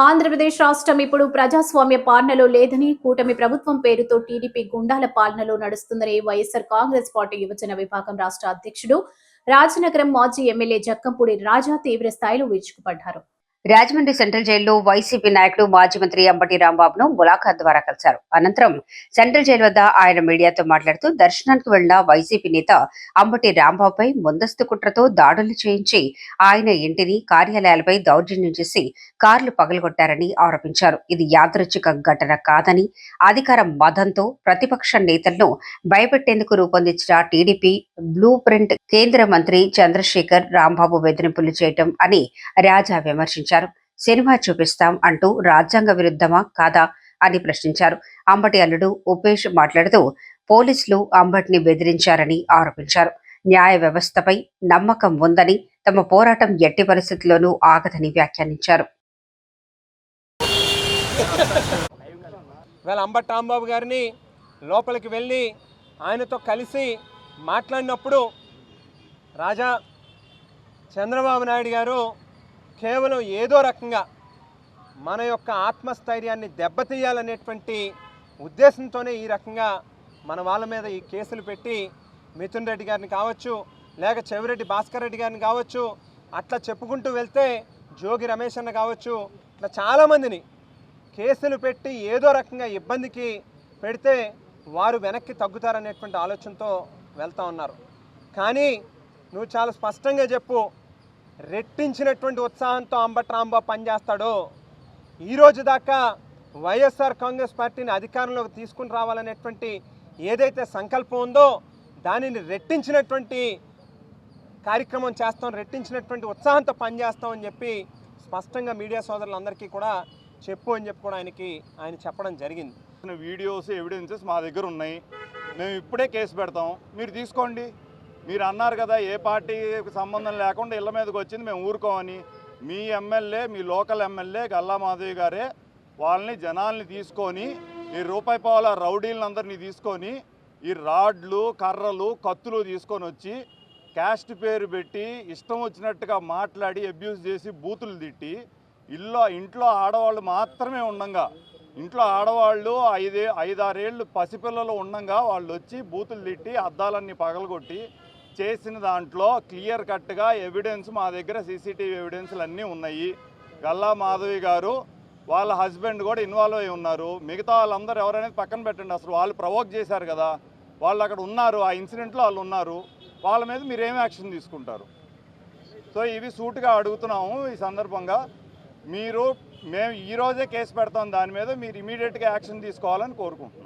ఆంధ్రప్రదేశ్ రాష్ట్రం ఇప్పుడు ప్రజాస్వామ్య పాలనలో లేదని, కూటమి ప్రభుత్వం పేరుతో టీడీపీ గుండాల పాలనలో నడుస్తుందని వైఎస్సార్ కాంగ్రెస్ పార్టీ యువజన విభాగం రాష్ట్ర అధ్యక్షుడు, రాజనగరం మాజీ ఎమ్మెల్యే జక్కంపూడి రాజా తీవ్ర స్థాయిలో విరుచుకుపడ్డారు. రాజమండ్రి సెంట్రల్ జైల్లో వైసీపీ నాయకుడు మాజీ మంత్రి అంబటి రాంబాబును ములాఖాత్ ద్వారా కలిశారు. అనంతరం సెంట్రల్ జైలు వద్ద ఆయన మీడియాతో మాట్లాడుతూ దర్శనానికి వెళ్లిన వైసీపీ నేత అంబటి రాంబాబుపై ముందస్తు కుట్రతో దాడులు చేయించి ఆయన ఇంటిని, కార్యాలయాలపై దౌర్జన్యం చేసి కార్లు పగలగొట్టారని ఆరోపించారు. ఇది యాదృచ్ఛిక ఘటన కాదని, అధికార మదంతో ప్రతిపక్ష నేతలను భయపెట్టేందుకు రూపొందించిన టీడీపీ బ్లూ ప్రింట్ కేంద్ర మంత్రి చంద్రశేఖర్ రాంబాబు బెదిరింపులు చేయటం అని రాజా విమర్శించారు. సినిమా చూపిస్తాం అంటూ రాజ్యాంగ విరుద్ధమా కాదా అని ప్రశ్నించారు. అంబటి అల్లుడు ఉపేష్ మాట్లాడుతూ పోలీసులు అంబటిని బెదిరించారని ఆరోపించారు. న్యాయ వ్యవస్థపై నమ్మకం ఉందని, తమ పోరాటం ఎట్టి పరిస్థితుల్లోనూ ఆగదని వ్యాఖ్యానించారు. అంబటి రాంబాబు గారిని లోపలికి వెళ్ళి ఆయనతో కలిసి మాట్లాడినప్పుడు రాజా, చంద్రబాబు నాయుడు గారు కేవలం ఏదో రకంగా మన యొక్క ఆత్మస్థైర్యాన్ని దెబ్బతీయాలనేటువంటి ఉద్దేశంతోనే ఈ రకంగా మన వాళ్ళ మీద ఈ కేసులు పెట్టి మిథున్ రెడ్డి గారిని కావచ్చు, లేక చెవిరెడ్డి భాస్కర్ రెడ్డి గారిని కావచ్చు, అట్లా చెప్పుకుంటూ వెళ్తే జోగి రమేష్ అన్న కావచ్చు, ఇట్లా చాలామందిని కేసులు పెట్టి ఏదో రకంగా ఇబ్బందికి పెడితే వారు వెనక్కి తగ్గుతారనేటువంటి ఆలోచనతో వెళ్తూ ఉన్నారు. కానీ నువ్వు చాలా స్పష్టంగా చెప్పు, రెట్టించినటువంటి ఉత్సాహంతో అంబటి రాంబాబు పనిచేస్తాడో, ఈరోజు దాకా వైఎస్ఆర్ కాంగ్రెస్ పార్టీని అధికారంలోకి తీసుకుని రావాలనేటువంటి ఏదైతే సంకల్పం ఉందో దానిని రెట్టించినటువంటి కార్యక్రమం చేస్తాం, రెట్టించినటువంటి ఉత్సాహంతో పనిచేస్తామని చెప్పి స్పష్టంగా మీడియా సోదరులందరికీ కూడా చెప్పు అని చెప్పి కూడా ఆయన చెప్పడం జరిగింది. వీడియోస్, ఎవిడెన్సెస్ మా దగ్గర ఉన్నాయి. మేము ఇప్పుడే కేసు పెడతాం, మీరు తీసుకోండి. మీరు అన్నారు కదా ఏ పార్టీకి సంబంధం లేకుండా ఇళ్ళ మీదకి వచ్చింది మేము ఊరుకోమని. మీ ఎమ్మెల్యే, మీ లోకల్ ఎమ్మెల్యే గల్లా మాధవి గారే వాళ్ళని, జనాల్ని తీసుకొని, ఈ రూపాయి పావుల రౌడీలందరినీ తీసుకొని, ఈ రాడ్లు, కర్రలు, కత్తులు తీసుకొని వచ్చి క్యాస్ట్ పేరు పెట్టి ఇష్టం వచ్చినట్టుగా మాట్లాడి అబ్యూస్ చేసి బూతులు తిట్టి ఇంట్లో ఆడవాళ్ళు మాత్రమే ఉండంగా, ఇంట్లో ఆడవాళ్ళు 5-6 ఏళ్ళు పసిపిల్లలు ఉండంగా వాళ్ళు వచ్చి బూతులు తిట్టి అద్దాలన్నీ పగలగొట్టి చేసిన దాంట్లో క్లియర్ కట్గా ఎవిడెన్స్ మా దగ్గర సీసీటీవీ ఎవిడెన్స్లు అన్నీ ఉన్నాయి. గల్లా మాధవి గారు వాళ్ళ హస్బెండ్ కూడా ఇన్వాల్వ్ అయి ఉన్నారు. మిగతా వాళ్ళందరూ ఎవరైనా పక్కన పెట్టండి. అసలు వాళ్ళు ప్రవోక్ చేశారు కదా, వాళ్ళు అక్కడ ఉన్నారు, ఆ ఇన్సిడెంట్లో వాళ్ళు ఉన్నారు. వాళ్ళ మీద మీరేం యాక్షన్ తీసుకుంటారు? సో ఇవి సూటుగా అడుగుతున్నాము. ఈ సందర్భంగా మేము ఈరోజే కేసు పెడతాం, దాని మీద మీరు ఇమీడియట్గా యాక్షన్ తీసుకోవాలని కోరుకుంటున్నాం.